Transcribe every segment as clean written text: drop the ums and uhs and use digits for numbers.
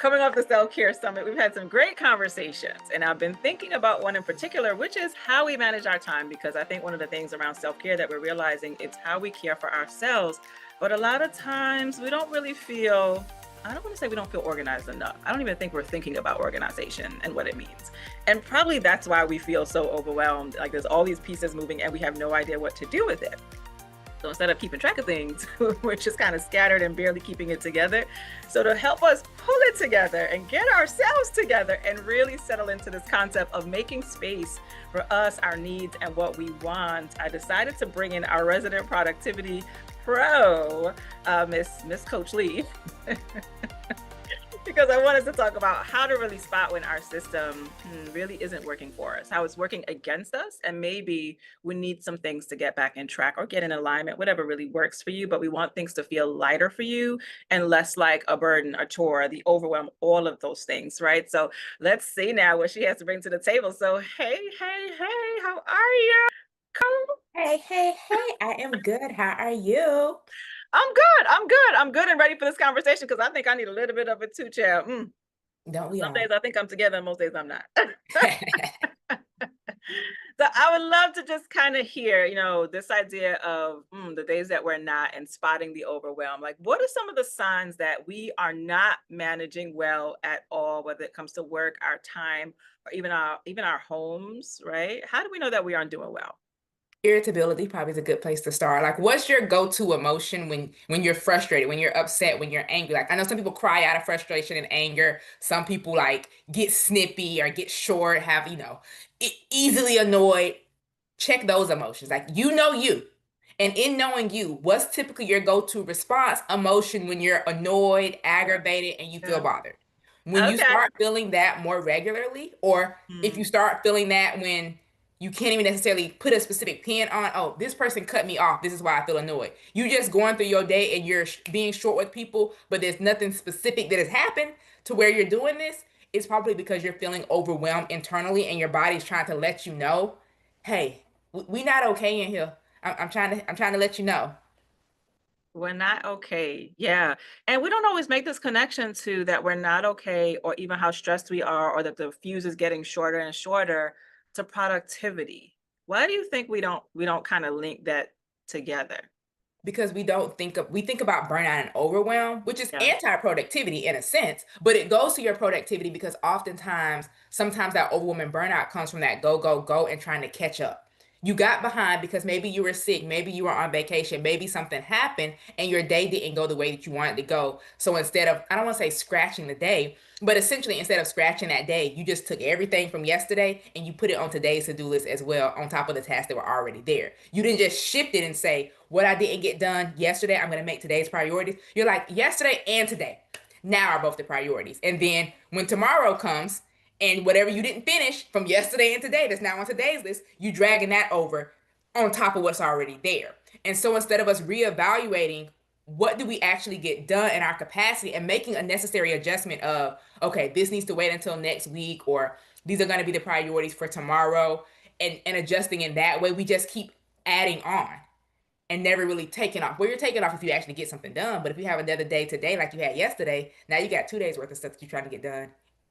Coming off the self-care summit, we've had some great conversations, and I've been thinking about one in particular, which is how we manage our time. Because I think one of the things around self-care that we're realizing is how we care for ourselves. But a lot of times we don't really feel, I don't want to say we don't feel organized enough. I don't even think we're thinking about organization and what it means. And probably that's why we feel so overwhelmed. Like there's all these pieces moving and we have no idea what to do with it. So instead of keeping track of things, we're just kind of scattered and barely keeping it together. So to help us pull it together and get ourselves together and really settle into this concept of making space for us, our needs, and what we want, I decided to bring in our resident productivity pro, Miss Coach Lee. Because I wanted to talk about how to really spot when our system really isn't working for us, how it's working against us, and maybe we need some things to get back in track or get in alignment, whatever really works for you. But we want things to feel lighter for you and less like a burden, a chore, the overwhelm, all of those things, right? So let's see now what she has to bring to the table. So, hey, how are you? Come. Hey, hey, hey, I am good. How are you? I'm good and ready for this conversation because I think I need a little bit of it too, child. Don't we Some days all? I think I'm together, and most days I'm not. So I would love to just kind of hear, this idea of the days that we're not and spotting the overwhelm. Like, what are some of the signs that we are not managing well at all, whether it comes to work, our time, or even our homes, right? How do we know that we aren't doing well? Irritability probably is a good place to start. Like, what's your go-to emotion when you're frustrated, when you're upset, when you're angry? Like, I know some people cry out of frustration and anger. Some people like get snippy or get short, have easily annoyed. Check those emotions. Like, you. And in knowing you, what's typically your go-to response emotion when you're annoyed, Yeah. aggravated, and you feel Yeah. bothered? When you Okay. start feeling that more regularly, or if you Mm, start feeling that when you can't even necessarily put a specific pin on, oh, this person cut me off. This is why I feel annoyed. You just going through your day and you're being short with people, but there's nothing specific that has happened to where you're doing this. It's probably because you're feeling overwhelmed internally and your body's trying to let you know, hey, we not okay in here. I'm trying to let you know. we're not okay. Yeah. And we don't always make this connection to that we're not okay, or even how stressed we are, or that the fuse is getting shorter and shorter to productivity. Why do you think we don't kind of link that together? Because we think about burnout and overwhelm, which is Yeah. anti-productivity in a sense, but it goes to your productivity because oftentimes sometimes that overwhelm and burnout comes from that go and trying to catch up. You got behind because maybe you were sick, maybe you were on vacation, maybe something happened and your day didn't go the way that you wanted to go. So instead of, I don't want to say scratching the day, but essentially instead of scratching that day, you just took everything from yesterday and you put it on today's to-do list as well, on top of the tasks that were already there. You didn't just shift it and say, what I didn't get done yesterday, I'm going to make today's priorities. You're like, yesterday and today now are both the priorities. And then when tomorrow comes and whatever you didn't finish from yesterday and today that's now on today's list, you dragging that over on top of what's already there. And so instead of us reevaluating what do we actually get done in our capacity and making a necessary adjustment of, okay, this needs to wait until next week, or these are going to be the priorities for tomorrow, and adjusting in that way, we just keep adding on and never really taking off. Well, you're taking off if you actually get something done, but if you have another day today like you had yesterday, now you got 2 days worth of stuff that you're trying to get done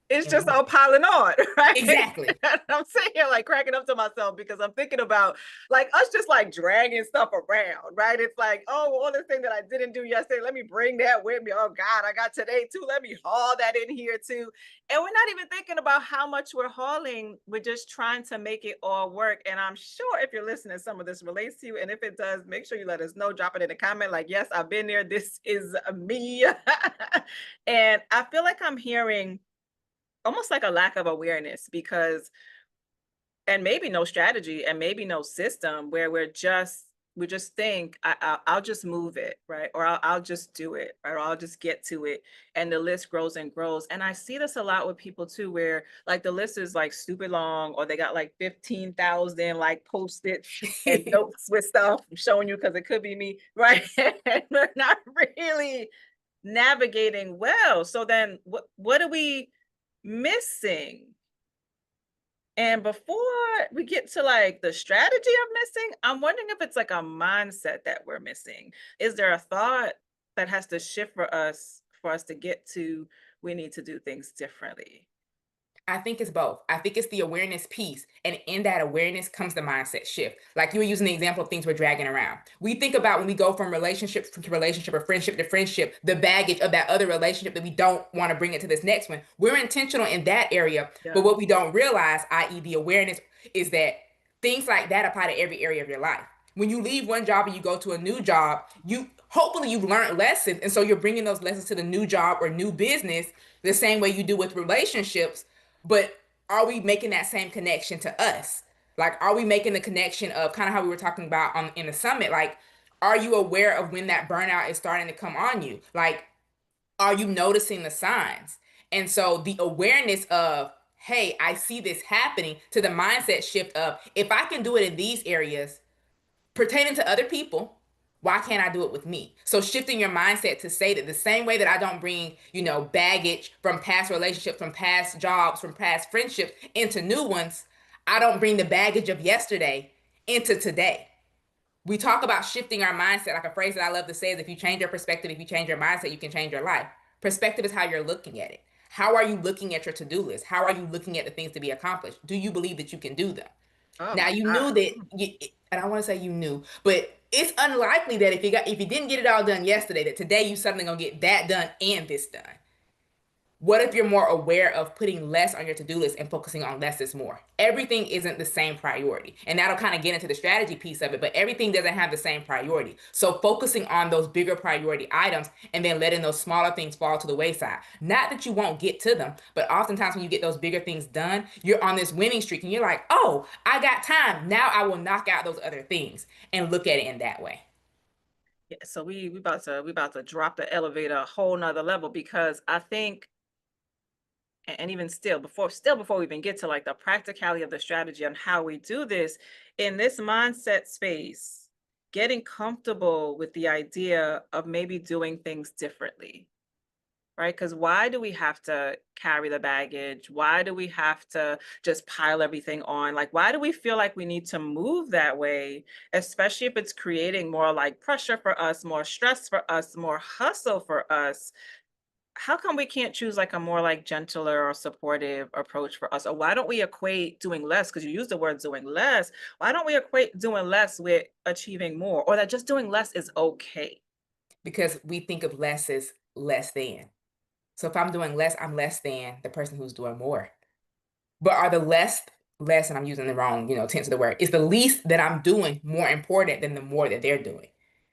It's in just one. all piling on, right? Exactly. And I'm sitting here like cracking up to myself because I'm thinking about like us just like dragging stuff around, right? It's like, oh, all this thing that I didn't do yesterday, let me bring that with me. Oh God, I got today too. Let me haul that in here too. And we're not even thinking about how much we're hauling. We're just trying to make it all work. And I'm sure if you're listening, some of this relates to you. And if it does, make sure you let us know. Drop it in a comment. Like, yes, I've been there. This is me. And I feel like I'm hearing almost like a lack of awareness because and maybe no strategy and maybe no system where we just think I'll just move it, right, or I'll just do it, right, or I'll just get to it, and the list grows and grows. And I see this a lot with people too, where like the list is like stupid long, or they got like 15,000 like post-it and notes with stuff. I'm showing you because it could be me, right? And we're not really navigating well. So then what are we missing? And before we get to like the strategy of missing, I'm wondering if it's like a mindset that we're missing. Is there a thought that has to shift for us to get to we need to do things differently? I think it's both. I think it's the awareness piece. And in that awareness comes the mindset shift. Like you were using the example of things we're dragging around. We think about when we go from relationship to relationship or friendship to friendship, the baggage of that other relationship that we don't want to bring into this next one. We're intentional in that area. Yeah. But what we don't realize, i.e., the awareness, is that things like that apply to every area of your life. When you leave one job and you go to a new job, you hopefully you've learned lessons. And so you're bringing those lessons to the new job or new business the same way you do with relationships, but are we making that same connection to us? Like, are we making the connection of kind of how we were talking about on in the summit? Like, are you aware of when that burnout is starting to come on you? Like, are you noticing the signs? And so the awareness of, hey, I see this happening, to the mindset shift of, if I can do it in these areas pertaining to other people, why can't I do it with me? So shifting your mindset to say that the same way that I don't bring, baggage from past relationships, from past jobs, from past friendships into new ones, I don't bring the baggage of yesterday into today. We talk about shifting our mindset. Like a phrase that I love to say is, if you change your perspective, if you change your mindset, you can change your life. Perspective is how you're looking at it. How are you looking at your to-do list? How are you looking at the things to be accomplished? Do you believe that you can do them? Oh Now my you God. knew that, and I want to say you knew, but it's unlikely that if you didn't get it all done yesterday, that today you suddenly gonna get that done and this done. What if you're more aware of putting less on your to-do list and focusing on less is more? Everything isn't the same priority. And that'll kind of get into the strategy piece of it, but everything doesn't have the same priority. So focusing on those bigger priority items and then letting those smaller things fall to the wayside. Not that you won't get to them, but oftentimes when you get those bigger things done, you're on this winning streak and you're like, oh, I got time. Now I will knock out those other things and look at it in that way. Yeah, so we about to drop the elevator a whole nother level because I think, and even still before we even get to like the practicality of the strategy on how we do this in this mindset space, getting comfortable with the idea of maybe doing things differently, right? Because why do we have to carry the baggage? Why do we have to just pile everything on? Like, why do we feel like we need to move that way, especially if it's creating more like pressure for us, more stress for us, more hustle for us? How come we can't choose like a more like gentler or supportive approach for us? Or why don't we equate doing less? Because you use the word doing less. Why don't we equate doing less with achieving more? Or that just doing less is okay? Because we think of less as less than. So if I'm doing less, I'm less than the person who's doing more. But are the less, and I'm using the wrong, tense of the word, is the least that I'm doing more important than the more that they're doing?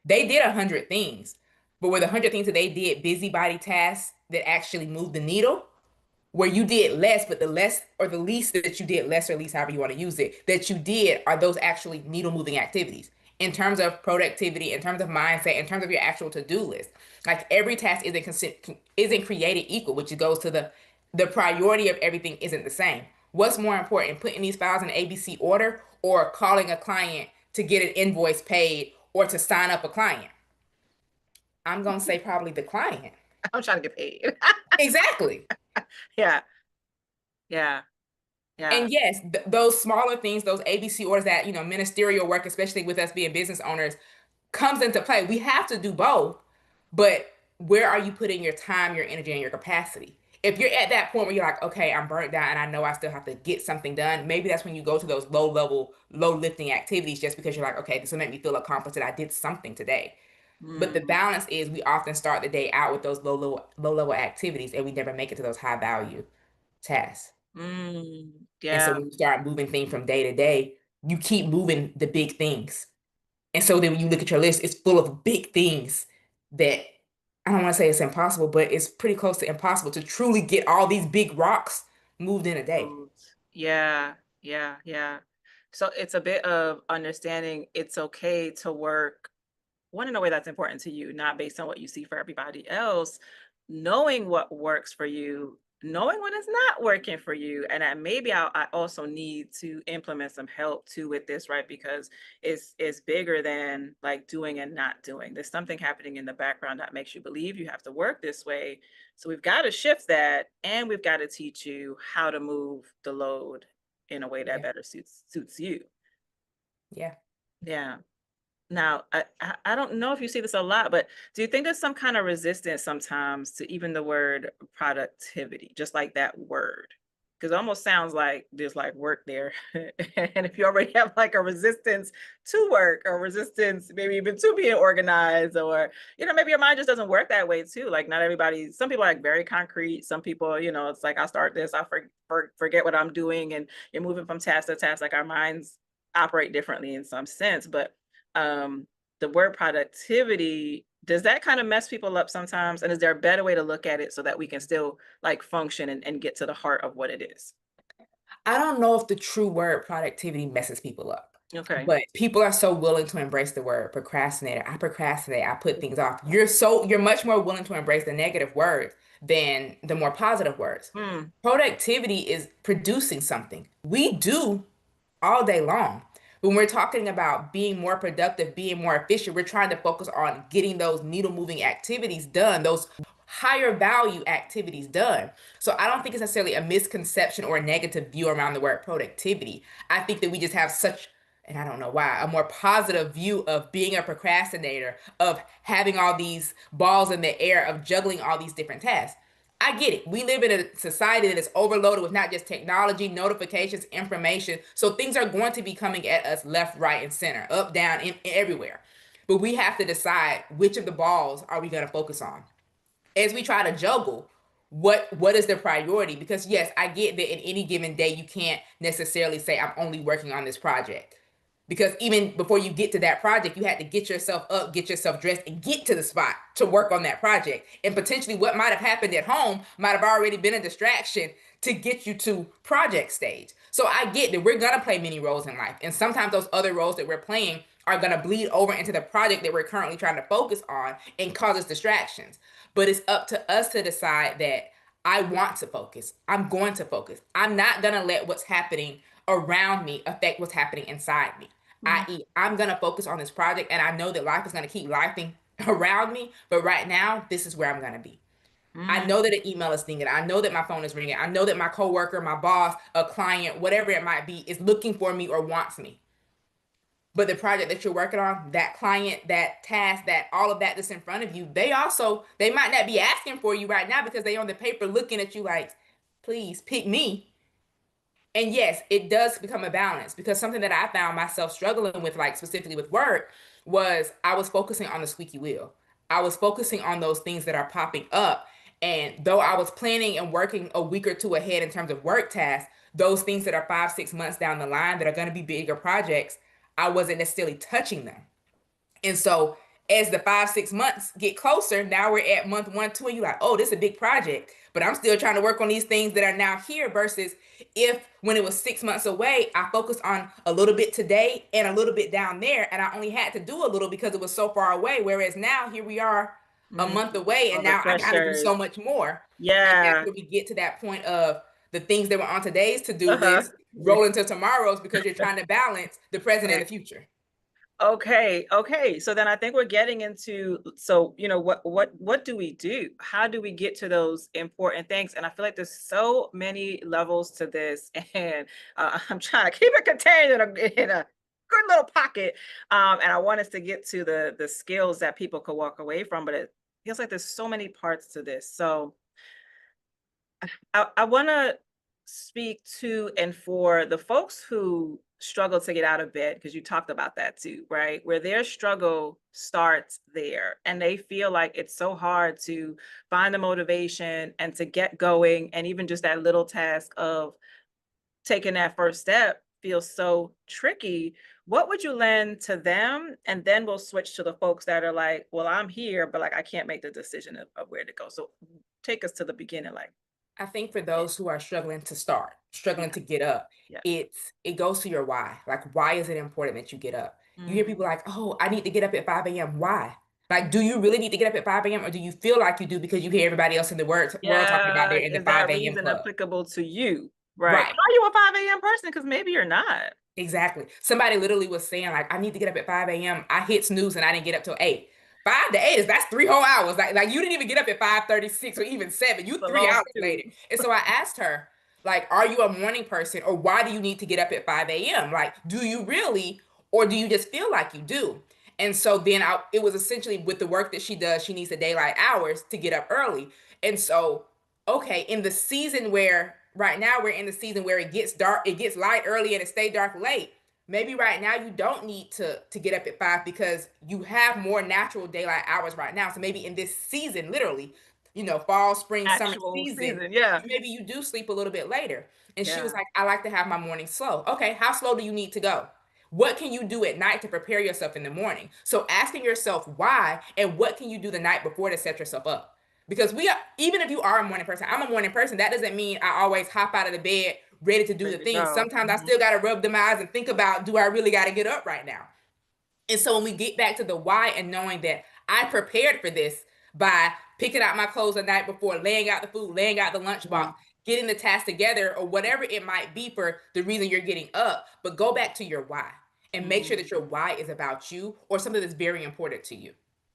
They did 100 things, but were the 100 things that they did busybody tasks that actually moved the needle? Where you did less, but the less or the least that you did, less or least, however you want to use it, that you did are those actually needle moving activities in terms of productivity, in terms of mindset, in terms of your actual to do list. Like every task isn't created equal, which goes to the priority of everything isn't the same. What's more important, putting these files in ABC order or calling a client to get an invoice paid or to sign up a client? I'm gonna say probably the client. I'm trying to get paid. Exactly. Yeah, yeah, yeah. And yes, those smaller things, those ABC orders, that ministerial work, especially with us being business owners, comes into play. We have to do both, but where are you putting your time, your energy, and your capacity? If you're at that point where you're like, okay, I'm burnt down and I know I still have to get something done, maybe that's when you go to those low level, low lifting activities, just because you're like, okay, this will make me feel accomplished that I did something today. But the Mm, balance is, we often start the day out with those low level activities and we never make it to those high value tasks. And so yeah. when you start moving things from day to day, you keep moving the big things. And so then when you look at your list, it's full of big things that, I don't want to say it's impossible, but it's pretty close to impossible to truly get all these big rocks moved in a day. Foods. Yeah, yeah, yeah. So it's a bit of understanding it's okay to work one in a way that's important to you, not based on what you see for everybody else, knowing what works for you, knowing when it's not working for you, and that maybe I also need to implement some help too with this, right? Because it's bigger than like doing and not doing. There's something happening in the background that makes you believe you have to work this way. So we've got to shift that, and we've got to teach you how to move the load in a way that Yeah. better suits you. Yeah. Yeah. Now, I don't know if you see this a lot, but do you think there's some kind of resistance sometimes to even the word productivity, just like that word? Because it almost sounds like there's like work there. And if you already have like a resistance to work or resistance, maybe even to being organized, or, maybe your mind just doesn't work that way too. Like not everybody, some people are like very concrete. Some people, it's like I start this, I forget what I'm doing, and you're moving from task to task. Like our minds operate differently in some sense, but um the word productivity, does that kind of mess people up sometimes, and is there a better way to look at it so that we can still like function and get to the heart of what it is? I don't know if the true word productivity messes people up, Okay. but people are so willing to embrace the word procrastinator. I procrastinate, I put things off. You're much more willing to embrace the negative words than the more positive words. Hmm. Productivity is producing something. We do all day long. When we're talking about being more productive, being more efficient, we're trying to focus on getting those needle moving activities done, those higher value activities done. So I don't think it's necessarily a misconception or a negative view around the word productivity. I think that we just have such, and I don't know why, a more positive view of being a procrastinator, of having all these balls in the air, of juggling all these different tasks. I get it. We live in a society that is overloaded with not just technology, notifications, information. So things are going to be coming at us left, right, and center, up, down, everywhere. But we have to decide which of the balls are we going to focus on as we try to juggle what is the priority. Because yes, I get that in any given day you can't necessarily say I'm only working on this project, because even before you get to that project you had to get yourself up, get yourself dressed, and get to the spot to work on that project, and potentially what might have happened at home might have already been a distraction to get you to project stage. So I get that we're gonna play many roles in life, and sometimes those other roles that we're playing are gonna bleed over into the project that we're currently trying to focus on and cause us distractions. But it's up to us to decide that I want to focus. I'm going to focus. I'm not going to let what's happening around me affect what's happening inside me. Mm, I.e., I'm going to focus on this project, and I know that life is going to keep lifing around me. But right now, this is where I'm going to be. I mm. know that an email is dinging. I know that my phone is ringing. I know that my coworker, my boss, a client, whatever it might be, is looking for me or wants me. But the project that you're working on, that client, that task, that all of that that's in front of you, they might not be asking for you right now because they on the paper looking at you like, please pick me. And yes, it does become a balance, because something that I found myself struggling with, like specifically with work, was I was focusing on the squeaky wheel. I was focusing on those things that are popping up. And though I was planning and working a week or two ahead in terms of work tasks, those things that are 5, 6 months down the line that are going to be bigger projects, I wasn't necessarily touching them. And so as the 5, 6 months get closer, now we're at month 1, 2, and you're like, oh, this is a big project. But I'm still trying to work on these things that are now here. Versus if when it was 6 months away, I focused on a little bit today and a little bit down there, and I only had to do a little because it was so far away. Whereas now here we are a Mm. month away, All and the now I gotta do pressures. so much more. And that's Yeah. where we get to that point of the things that were on today's to-do Uh-huh. list roll into tomorrow's, because you're trying to balance the present and Right. the future. Okay, okay. So then I think we're getting into, so what do we do? How do we get to those important things? And I feel like there's so many levels to this, and I'm trying to keep it contained in a good little pocket. And I want us to get to the skills that people could walk away from, but it feels like there's so many parts to this. So I want to speak to and for the folks who struggle to get out of bed, because you talked about that too, right? Where their struggle starts there and they feel like it's so hard to find the motivation and to get going. And even just that little task of taking that first step feels so tricky. What would you lend to them? And then we'll switch to the folks that are like, well, I'm here, but like I can't make the decision of where to go. So take us to the beginning, like, I think for yeah. those who are struggling to start, struggling Yeah. to get up, Yes. it goes to your why. Like, why is it important that you get up? You hear Mm. people like, "Oh, I need to get up at 5 a.m." Why? Like, do you really need to get up at 5 a.m., or do you feel like you do because you hear everybody else in the world talking about Yeah, they're in the is that 5 a.m. reason club? applicable to you? Right. Right. Are you a 5 a.m. person? Because maybe you're not. Exactly. Somebody literally was saying, like, I need to get up at 5 a.m. I hit snooze and I didn't get up till 8. 5 to 8 that's 3 whole hours. Like you didn't even get up at 5:36 or even 7. You It's a 3 hours long later. two. And so I asked her, like, are you a morning person, or why do you need to get up at 5 a.m.? Like, do you really, or do you just feel like you do? And so then it was essentially with the work that she does, she needs the daylight hours to get up early. And so, okay, in the season where right now we're in the season where it gets dark, it gets light early and it stay dark late. Maybe right now you don't need to get up at 5 because you have more natural daylight hours right now. So maybe in this season, literally, fall, spring, summer Actual season, season. Yeah. maybe you do sleep a little bit later. And she was Yeah. like, I like to have my morning slow. Okay, how slow do you need to go? What can you do at night to prepare yourself in the morning? So asking yourself why and what can you do the night before to set yourself up? Because even if you are a morning person, I'm a morning person. That doesn't mean I always hop out of the bed ready to do the Ready to thing. go. Sometimes I Mhm. still got to rub them eyes and think about, do I really got to get up right now? And so when we get back to the why and knowing that I prepared for this by picking out my clothes the night before, laying out the food, laying out the lunchbox, Mhm. getting the task together, or whatever it might be for the reason you're getting up, but go back to your why and make sure Mm. that your why is about you or something that's very important to you.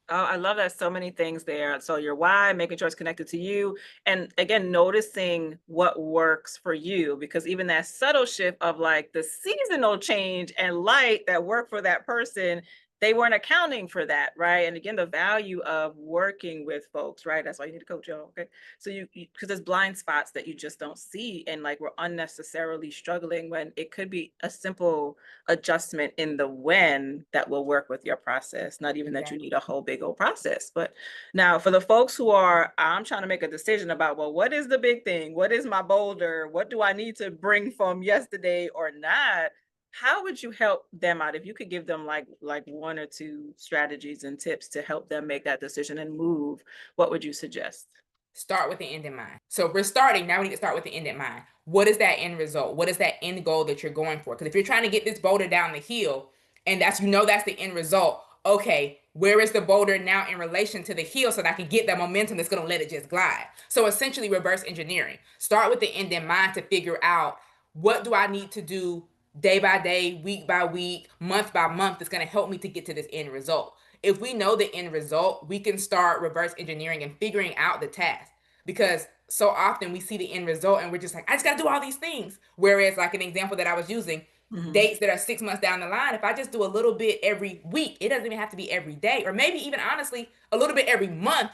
Oh, I love that. So many things there. So your why, making sure it's connected to you. And again, noticing what works for you, because even that subtle shift of like the seasonal change and light that work for that person, they weren't accounting for that, right? And again, the value of working with folks, right? That's why you need a coach, y'all. Okay. So because there's blind spots that you just don't see. And like we're unnecessarily struggling when it could be a simple adjustment in the when that will work with your process, not even that you Exactly. need a whole big old process. But now for the folks who are, I'm trying to make a decision about, well, what is the big thing? What is my boulder? What do I need to bring from yesterday or not? How would you help them out if you could give them like one or two strategies and tips to help them make that decision and move? What would you suggest? Start with the end in mind. So if we're starting, now we need to start with the end in mind. What is that end result? What is that end goal that you're going for? Because if you're trying to get this boulder down the hill and that's the end result, okay, where is the boulder now in relation to the hill so that I can get that momentum that's going to let it just glide? So essentially reverse engineering. Start with the end in mind to figure out what do I need to do day by day, week by week, month by month that's going to help me to get to this end result. If we know the end result, we can start reverse engineering and figuring out the task. Because so often we see the end result and we're just like, I just got to do all these things. Whereas, like an example that I was using, Mhm. dates that are 6 months down the line, if I just do a little bit every week, it doesn't even have to be every day, or maybe even honestly, a little bit every month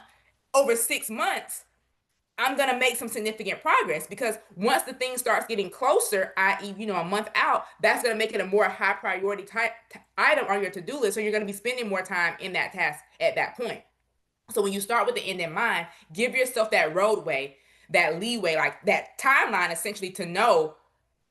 over 6 months, I'm going to make some significant progress because once the thing starts getting closer, i.e., a month out, that's going to make it a more high priority type item on your to-do list. So you're going to be spending more time in that task at that point. So when you start with the end in mind, give yourself that roadway, that leeway, like that timeline essentially to know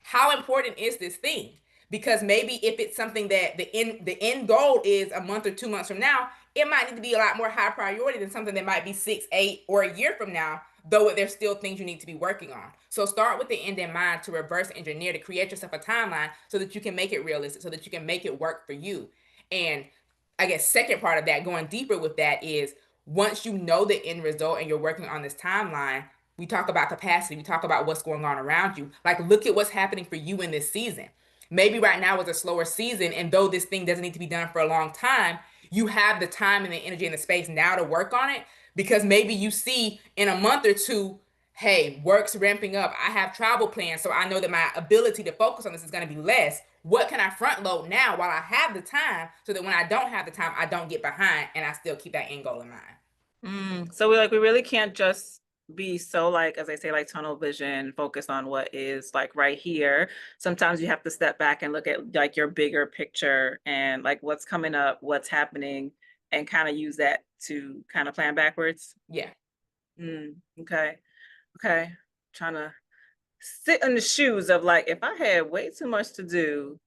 how important is this thing? Because maybe if it's something that the end goal is a month or 2 months from now, it might need to be a lot more high priority than something that might be 6, 8, or a year from now, though there's still things you need to be working on. So start with the end in mind to reverse engineer, to create yourself a timeline so that you can make it realistic, so that you can make it work for you. And I guess second part of that, going deeper with that, is once you know the end result and you're working on this timeline, we talk about capacity, we talk about what's going on around you. Like, look at what's happening for you in this season. Maybe right now is a slower season, and though this thing doesn't need to be done for a long time, you have the time and the energy and the space now to work on it because maybe you see in a month or two, hey, work's ramping up. I have travel plans, so I know that my ability to focus on this is going to be less. What can I front load now while I have the time so that when I don't have the time, I don't get behind and I still keep that end goal in mind? So we really can't just be so like, as I say, like tunnel vision, focused on what is like right here. Sometimes you have to step back and look at like your bigger picture and like what's coming up, what's happening, and kind of use that to kind of plan backwards. Yeah. Okay. Okay. Trying to sit in the shoes of like if I had way too much to do,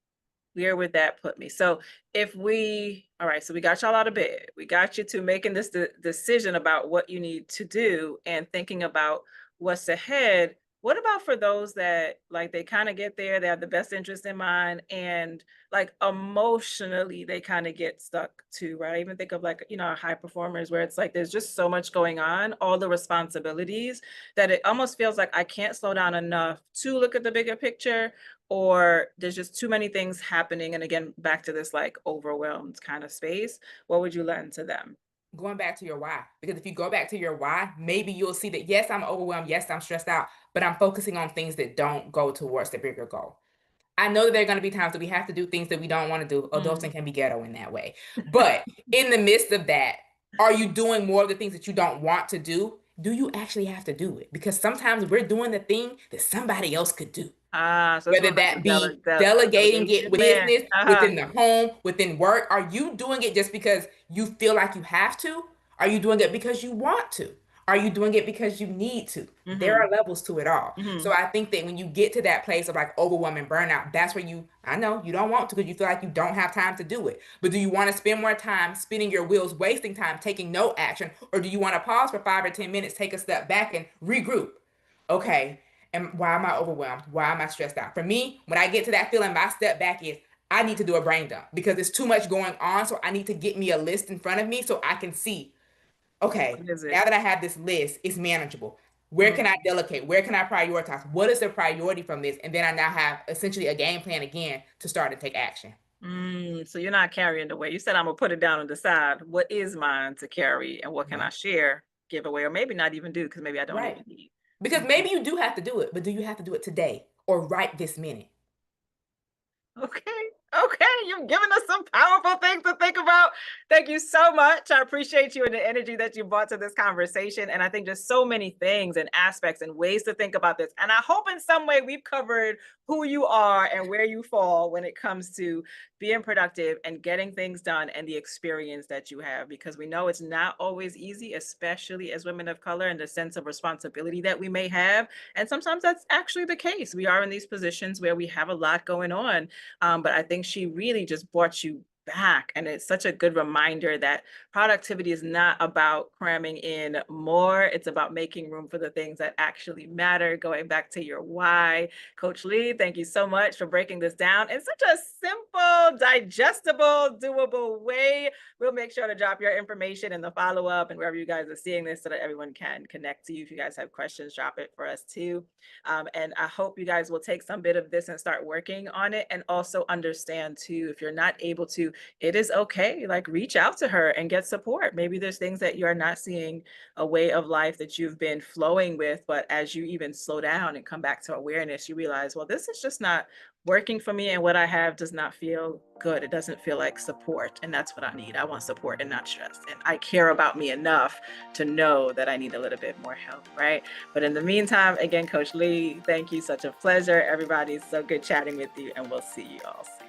where would that put me? So if we, all right, so we got y'all out of bed. We got you to making this decision about what you need to do and thinking about what's ahead. What about for those that like they kind of get there, they have the best interest in mind, and like emotionally they kind of get stuck too, right? I even think of like, high performers where it's like there's just so much going on, all the responsibilities that it almost feels like I can't slow down enough to look at the bigger picture, or there's just too many things happening. And again, back to this like overwhelmed kind of space. What would you lend to them? Going back to your why. Because if you go back to your why, maybe you'll see that yes, I'm overwhelmed, yes, I'm stressed out, but I'm focusing on things that don't go towards the bigger goal. I know that there are going to be times that we have to do things that we don't want to do. Adulting Mm. can be ghetto in that way. But in the midst of that, are you doing more of the things that you don't want to do? Do you actually have to do it? Because sometimes we're doing the thing that somebody else could do, So it's whether more like that be a delegating it delegation. with Man. business, within the home, within work. Are you doing it just because you feel like you have to? Are you doing it because you want to? Are you doing it because you need to? There Mm-hmm. are levels to it all. Mm-hmm. So I think that when you get to that place of like overwhelm and burnout, that's where I know you don't want to because you feel like you don't have time to do it. But do you want to spend more time spinning your wheels, wasting time, taking no action? Or do you want to pause for 5 or 10 minutes, take a step back and regroup? Okay, and why am I overwhelmed? Why am I stressed out? For me, when I get to that feeling, my step back is I need to do a brain dump because there's too much going on. So I need to get me a list in front of me so I can see, okay, What is now it? that I have this list, it's manageable. Where can Mm. I delegate? Where can I prioritize? What is the priority from this? And then I now have essentially a game plan again to start to take action. So you're not carrying the weight. You said I'm gonna put it down and decide what is mine to carry and what can I Right. share, give away, or maybe not even do because maybe I don't Right. even need. Because Mhm. maybe you do have to do it, but do you have to do it today or right this minute? Okay. Okay. You've given us some powerful things to think about. Thank you so much. I appreciate you and the energy that you brought to this conversation. And I think just so many things and aspects and ways to think about this. And I hope in some way we've covered who you are and where you fall when it comes to being productive and getting things done and the experience that you have, because we know it's not always easy, especially as women of color, and the sense of responsibility that we may have. And sometimes that's actually the case. We are in these positions where we have a lot going on, but I think she really just brought you back. And it's such a good reminder that productivity is not about cramming in more. It's about making room for the things that actually matter, going back to your why. Coach Lee, thank you so much for breaking this down in such a simple, digestible, doable way. We'll make sure to drop your information in the follow up and wherever you guys are seeing this so that everyone can connect to you. If you guys have questions, drop it for us too. And I hope you guys will take some bit of this and start working on it. And also understand too, if you're not able to, it is okay. Like reach out to her and get support. Maybe there's things that you are not seeing a way of life that you've been flowing with, but as you even slow down and come back to awareness, you realize, well, this is just not working for me, and what I have does not feel good. It doesn't feel like support, and that's what I need. I want support and not stress. And I care about me enough to know that I need a little bit more help, right? But in the meantime, again, Coach Lee, thank you. Such a pleasure. Everybody, so good chatting with you, and we'll see you all soon.